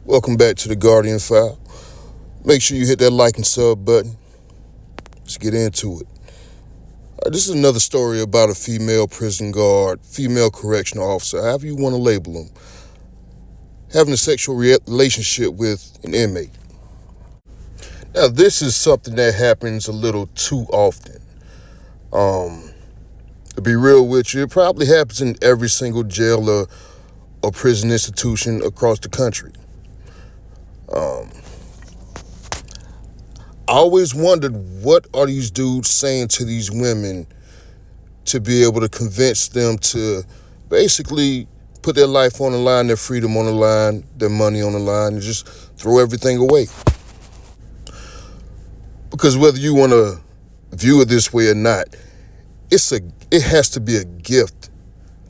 Welcome back to the Guardian File. Make sure you hit that like and sub button. Let's get into it. This is another story about a female prison guard, female correctional officer, however you want to label them, having a sexual relationship with an inmate. Now, this is something that happens a little too often. To be real with you, it probably happens in every single jail or prison institution across the country. I always wondered, what are these dudes saying to these women to be able to convince them to basically put their life on the line, their freedom on the line, their money on the line, and just throw everything away? Because whether you want to view it this way or not, it has to be a gift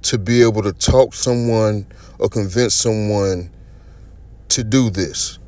to be able to talk someone or convince someone to do this.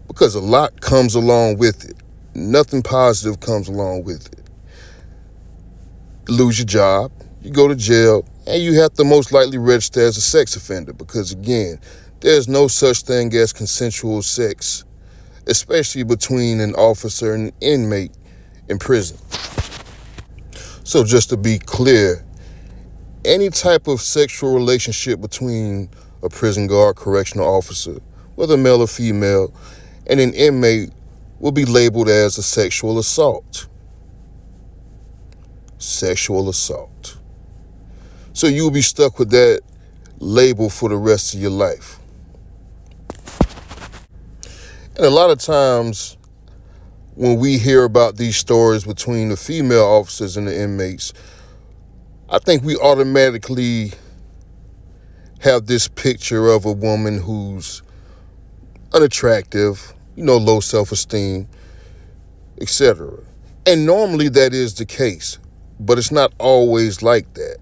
Because a lot comes along with it. Nothing positive comes along with it. You lose your job, you go to jail, and you have to most likely register as a sex offender because, again, there's no such thing as consensual sex, especially between an officer and an inmate in prison. So just to be clear, any type of sexual relationship between a prison guard, correctional officer, whether male or female, and an inmate will be labeled as a sexual assault. Sexual assault. So you'll be stuck with that label for the rest of your life. And a lot of times when we hear about these stories between the female officers and the inmates, I think we automatically have this picture of a woman who's unattractive, low self-esteem, etc. And normally that is the case, but it's not always like that.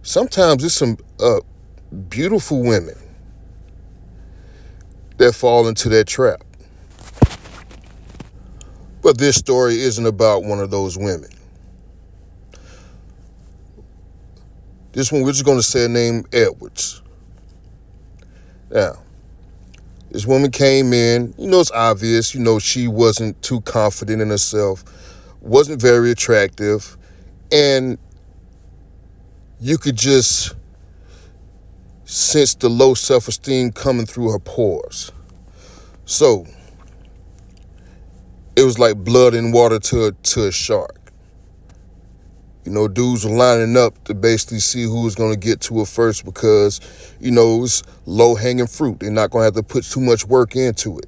Sometimes it's some beautiful women that fall into that trap. But this story isn't about one of those women. This one, we're just going to say her name, Edwards. Now, this woman came in, it's obvious, she wasn't too confident in herself, wasn't very attractive, and you could just sense the low self-esteem coming through her pores. So, it was like blood and water to a shark. Dudes were lining up to basically see who was going to get to her first because, it's low-hanging fruit. They're not going to have to put too much work into it.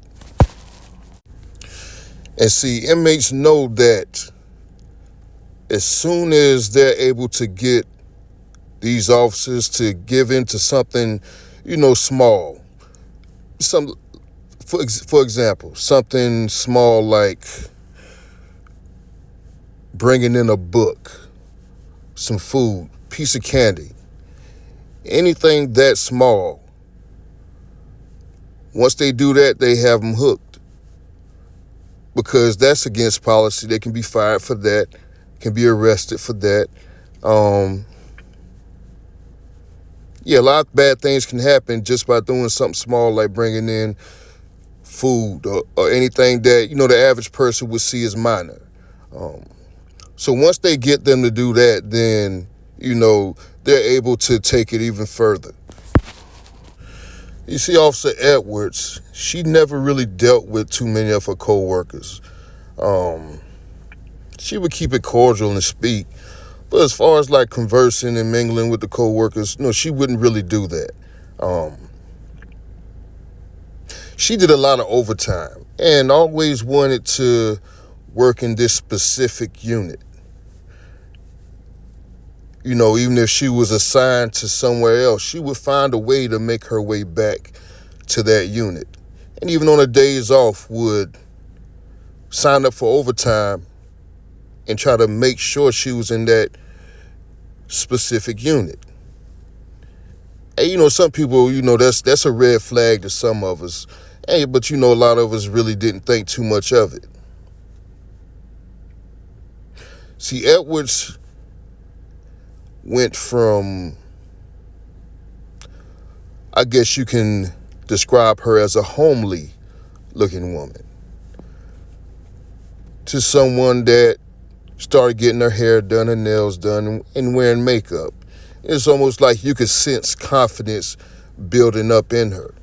And see, inmates know that as soon as they're able to get these officers to give in to something, small. For example, something small like bringing in a book, some food, piece of candy, anything that small. Once they do that, they have them hooked because that's against policy. They can be fired for that, can be arrested for that. A lot of bad things can happen just by doing something small like bringing in food or anything that, the average person would see as minor. So once they get them to do that, then, they're able to take it even further. You see, Officer Edwards, she never really dealt with too many of her co-workers. She would keep it cordial and speak, but as far as like conversing and mingling with the co-workers, she wouldn't really do that. She did a lot of overtime and always wanted to work in this specific unit. Even if she was assigned to somewhere else, she would find a way to make her way back to that unit. And even on her days off, would sign up for overtime and try to make sure she was in that specific unit. And, some people, that's a red flag to some of us. Hey, but, a lot of us really didn't think too much of it. See, Edwards went from, I guess you can describe her as a homely looking woman, to someone that started getting her hair done, her nails done, and wearing makeup. It's almost like you could sense confidence building up in her.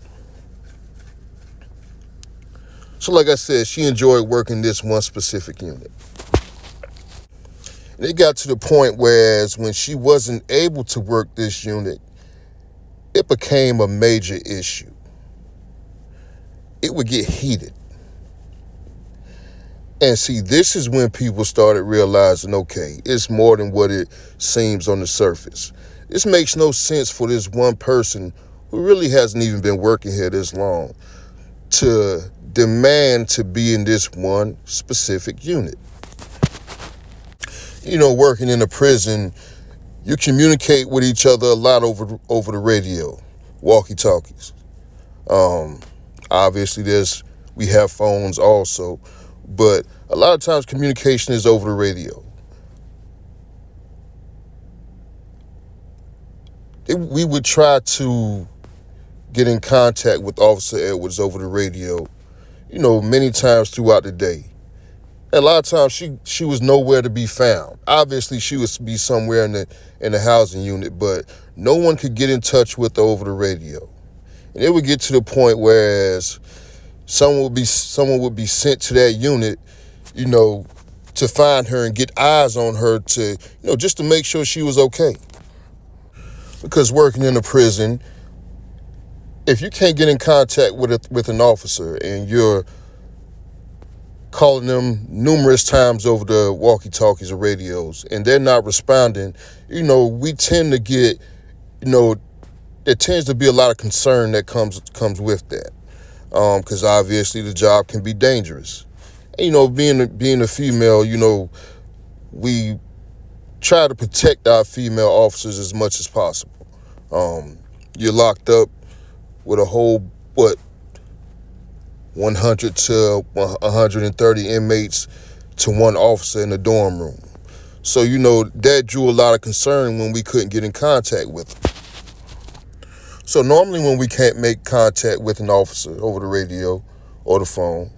So like I said, she enjoyed working this one specific unit. And it got to the point whereas when she wasn't able to work this unit, it became a major issue. It would get heated. And see, this is when people started realizing, okay, it's more than what it seems on the surface. This makes no sense for this one person who really hasn't even been working here this long to demand to be in this one specific unit. You know, working in a prison, you communicate with each other a lot over the radio, walkie-talkies. Obviously, we have phones also, but a lot of times communication is over the radio. We would try to get in contact with Officer Edwards over the radio, you know, many times throughout the day. And a lot of times she was nowhere to be found. Obviously, she would be somewhere in the housing unit, but no one could get in touch with her over the radio. And it would get to the point whereas someone would be sent to that unit, you know, to find her and get eyes on her to, you know, just to make sure she was okay. Because working in a prison, if you can't get in contact with an officer and you're calling them numerous times over the walkie-talkies or radios and they're not responding, you know, we tend to get, you know, there tends to be a lot of concern that comes with that. Because obviously the job can be dangerous. And, you know, being a female, you know, we try to protect our female officers as much as possible. You're locked up with a whole, 100 to 130 inmates to one officer in the dorm room. So, you know, that drew a lot of concern when we couldn't get in contact with them. So normally when we can't make contact with an officer over the radio or the phone,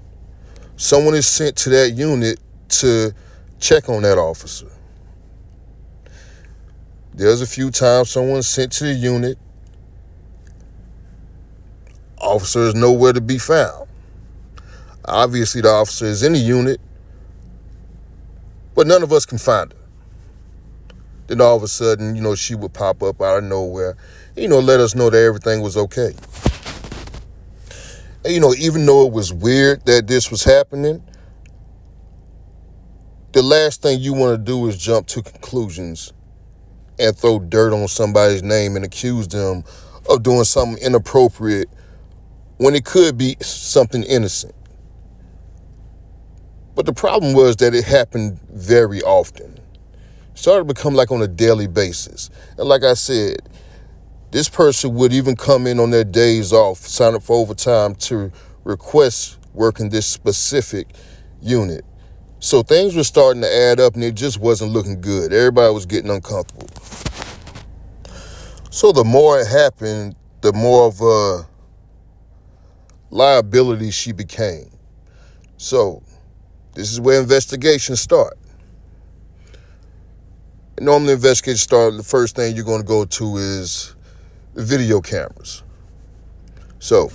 someone is sent to that unit to check on that officer. There's a few times someone's sent to the unit, officer is nowhere to be found. Obviously the officer is in the unit, but none of us can find her. Then all of a sudden, you know, she would pop up out of nowhere, you know, let us know that everything was okay. And, you know, even though it was weird that this was happening, the last thing you want to do is jump to conclusions and throw dirt on somebody's name and accuse them of doing something inappropriate when it could be something innocent. But the problem was that it happened very often. It started to become like on a daily basis. And like I said, this person would even come in on their days off, sign up for overtime to request working this specific unit. So things were starting to add up and it just wasn't looking good. Everybody was getting uncomfortable. So the more it happened, the more of a liability she became. So this is where investigations start. And normally investigations start, the first thing you're going to go to is the video cameras. So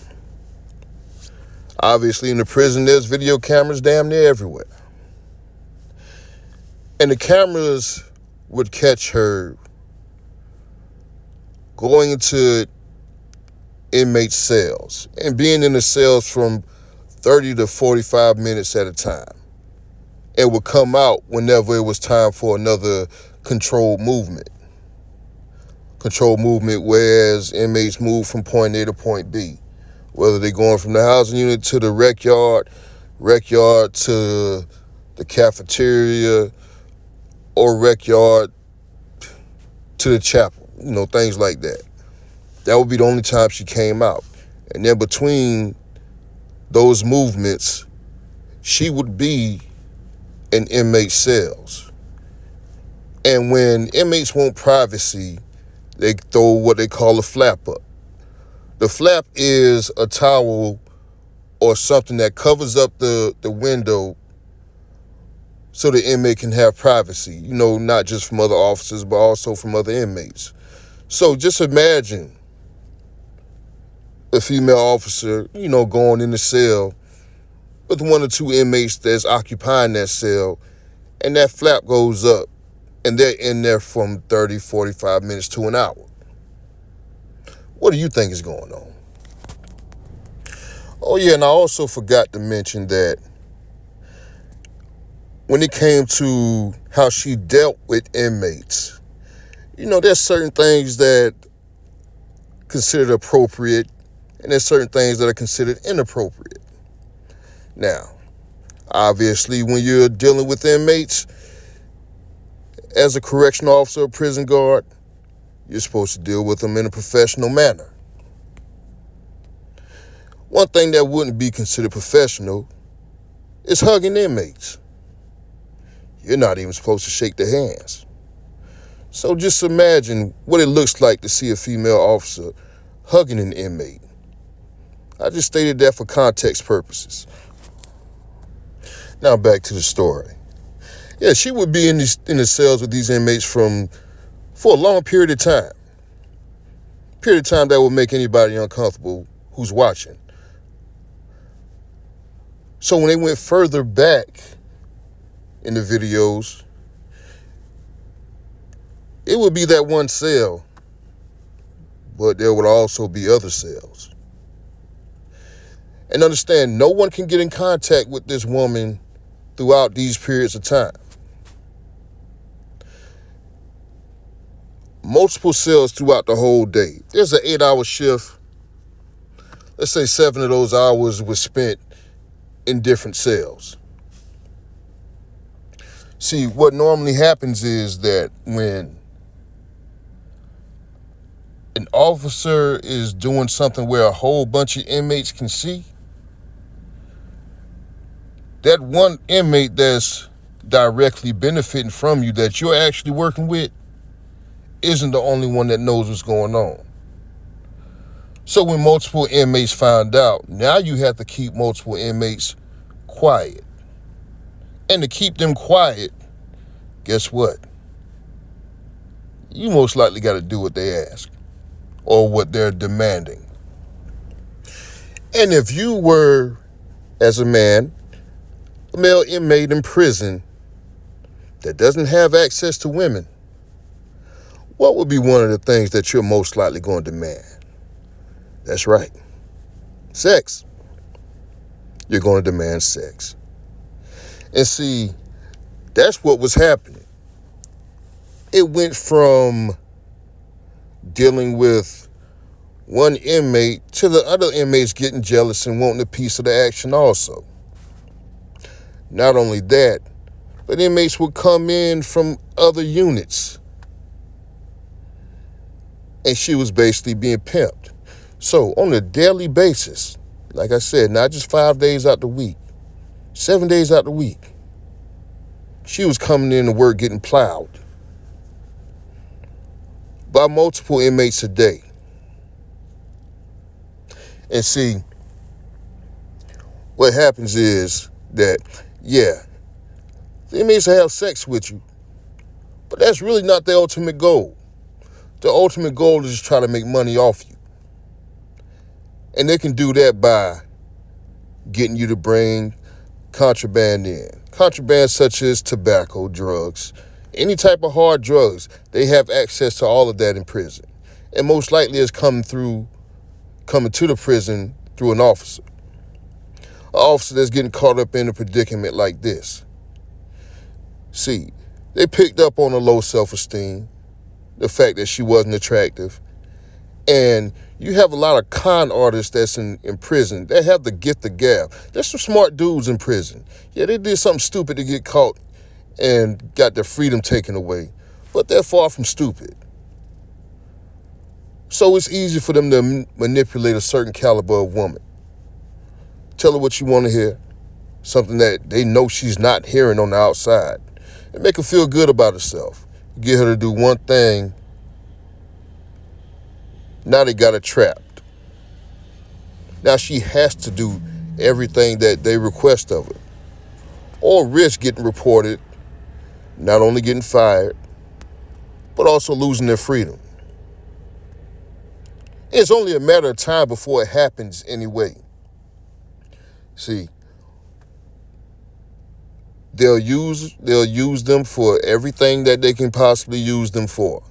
obviously in the prison, there's video cameras damn near everywhere. And the cameras would catch her going into inmate cells and being in the cells from 30 to 45 minutes at a time. And would come out whenever it was time for another controlled movement. Controlled movement, whereas inmates move from point A to point B. Whether they're going from the housing unit to the rec yard to the cafeteria, or rec yard to the chapel, you know, things like that. That would be the only time she came out. And then between those movements, she would be in inmate cells. And when inmates want privacy, they throw what they call a flap up. The flap is a towel or something that covers up the window so the inmate can have privacy, not just from other officers, but also from other inmates. So just imagine a female officer, going in the cell with one or two inmates that's occupying that cell, and that flap goes up, and they're in there from 30, 45 minutes to an hour. What do you think is going on? Oh, yeah, and I also forgot to mention that when it came to how she dealt with inmates, there's certain things that are considered appropriate, and there's certain things that are considered inappropriate. Now, obviously, when you're dealing with inmates, as a correctional officer or prison guard, you're supposed to deal with them in a professional manner. One thing that wouldn't be considered professional is hugging inmates. You're not even supposed to shake their hands. So just imagine what it looks like to see a female officer hugging an inmate. I just stated that for context purposes. Now back to the story. Yeah, she would be in the cells with these inmates for a long period of time. Period of time that will make anybody uncomfortable who's watching. So when they went further back in the videos, it would be that one cell, but there would also be other cells. And understand, no one can get in contact with this woman throughout these periods of time. Multiple cells throughout the whole day. There's an 8-hour shift. Let's say 7 of those hours was spent in different cells. See, what normally happens is that when an officer is doing something where a whole bunch of inmates can see, that one inmate that's directly benefiting from you that you're actually working with isn't the only one that knows what's going on. So when multiple inmates found out, now you have to keep multiple inmates quiet. And to keep them quiet, guess what? You most likely got to do what they ask or what they're demanding. And if you were, as a man, a male inmate in prison that doesn't have access to women, what would be one of the things that you're most likely going to demand? That's right. Sex. You're going to demand sex. And see, that's what was happening. It went from dealing with one inmate to the other inmates getting jealous and wanting a piece of the action also. Not only that, but inmates would come in from other units. And she was basically being pimped. So on a daily basis, like I said, not just 5 days out the week, 7 days out the week, she was coming in to work getting plowed by multiple inmates a day. And see, what happens is that, yeah, the inmates have sex with you, but that's really not the ultimate goal. The ultimate goal is to try to make money off you. And they can do that by getting you to bring contraband in. Contraband such as tobacco, drugs, any type of hard drugs. They have access to all of that in prison. And most likely it's coming to the prison through an officer. An officer that's getting caught up in a predicament like this. See, they picked up on a low self-esteem, the fact that she wasn't attractive. And you have a lot of con artists that's in prison. They have the gift of gab. There's some smart dudes in prison. Yeah, they did something stupid to get caught and got their freedom taken away. But they're far from stupid. So it's easy for them to manipulate a certain caliber of woman. Tell her what you want to hear. Something that they know she's not hearing on the outside. And make her feel good about herself. Get her to do one thing. Now they got her trapped. Now she has to do everything that they request of her, or risk getting reported, not only getting fired, but also losing their freedom. It's only a matter of time before it happens anyway. See, they'll use them for everything that they can possibly use them for.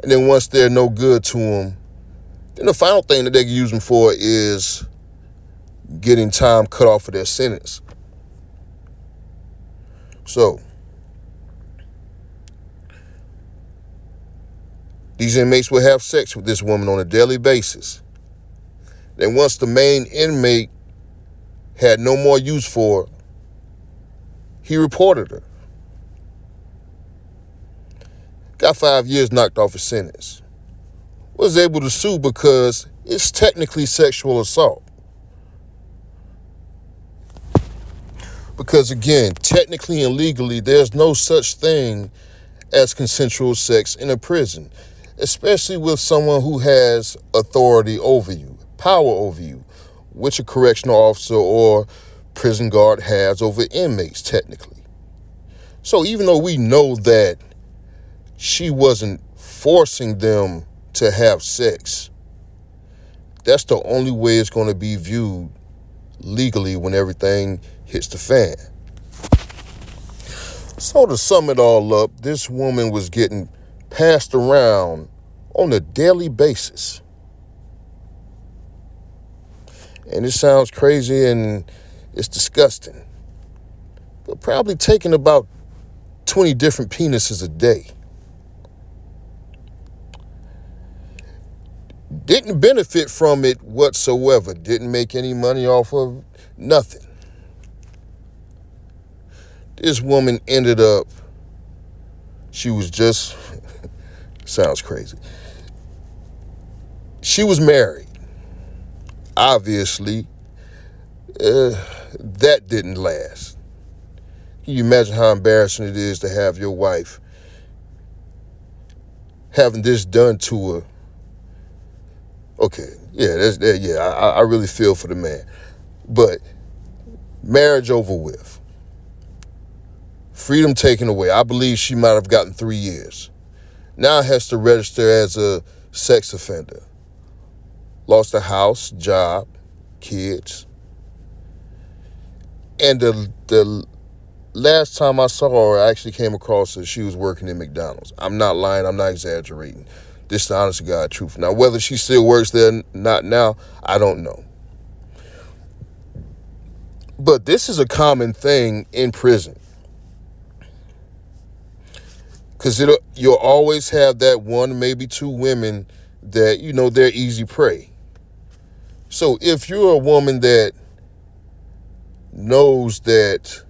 And then once they're no good to them, then the final thing that they can use them for is getting time cut off of their sentence. So, these inmates will have sex with this woman on a daily basis. Then once the main inmate had no more use for her, he reported her. Got 5 years knocked off his sentence. Was able to sue because it's technically sexual assault. Because again, technically and legally, there's no such thing as consensual sex in a prison, especially with someone who has authority over you, power over you, which a correctional officer or prison guard has over inmates technically. So even though we know that she wasn't forcing them to have sex, that's the only way it's going to be viewed legally when everything hits the fan. So to sum it all up, this woman was getting passed around on a daily basis. And it sounds crazy and it's disgusting, but probably taking about 20 different penises a day. Didn't benefit from it whatsoever. Didn't make any money off of nothing. This woman ended up, she was just, sounds crazy. She was married. Obviously, that didn't last. Can you imagine how embarrassing it is to have your wife having this done to her? Okay, yeah, I really feel for the man. But marriage over with. Freedom taken away. I believe she might have gotten 3 years. Now has to register as a sex offender. Lost a house, job, kids. And the last time I saw her, I actually came across her. She was working in McDonald's. I'm not lying. I'm not exaggerating. This is the honest to God truth. Now, whether she still works there, not now, I don't know. But this is a common thing in prison. Because you'll always have that one, maybe two women that, they're easy prey. So if you're a woman that knows that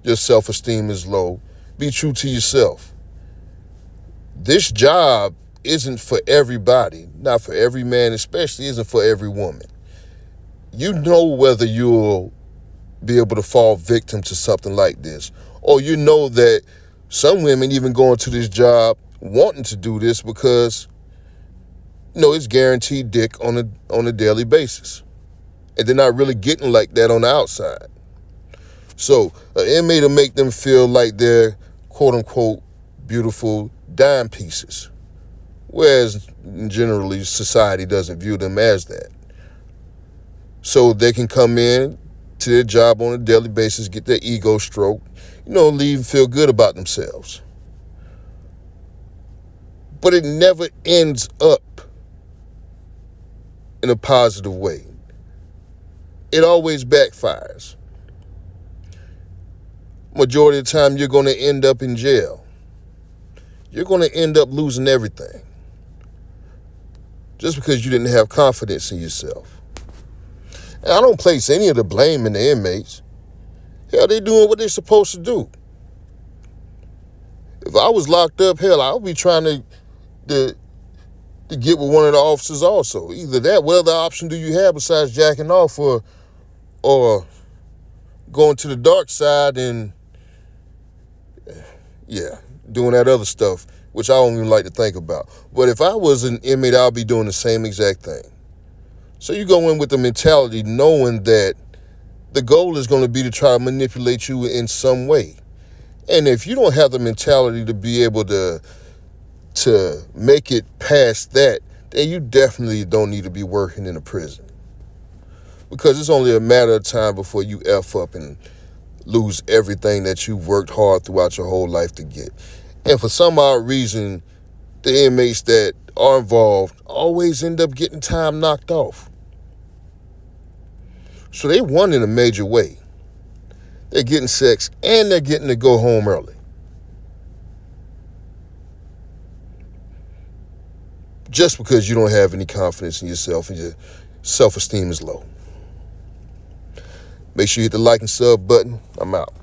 your self-esteem is low, be true to yourself. This job isn't for everybody, not for every man, especially isn't for every woman. You know whether you'll be able to fall victim to something like this, or you know that some women even go into this job wanting to do this because, it's guaranteed dick on a daily basis. And they're not really getting like that on the outside. So an inmate will make them feel like they're quote unquote beautiful dime pieces. Whereas generally society doesn't view them as that. So they can come in to their job on a daily basis, get their ego stroked, leave and feel good about themselves. But it never ends up in a positive way. It always backfires. Majority of the time, you're going to end up in jail. You're going to end up losing everything. Just because you didn't have confidence in yourself. And I don't place any of the blame in the inmates. Hell, they're doing what they're supposed to do. If I was locked up, hell, I would be trying to get with one of the officers also. Either that, what other option do you have besides jacking off or going to the dark side and, doing that other stuff, which I don't even like to think about. But if I was an inmate, I'll be doing the same exact thing. So you go in with the mentality knowing that the goal is going to be to try to manipulate you in some way. And if you don't have the mentality to be able to make it past that, then you definitely don't need to be working in a prison. Because it's only a matter of time before you F up and lose everything that you've worked hard throughout your whole life to get. And for some odd reason, the inmates that are involved always end up getting time knocked off. So they won in a major way. They're getting sex and they're getting to go home early. Just because you don't have any confidence in yourself and your self-esteem is low. Make sure you hit the like and sub button. I'm out.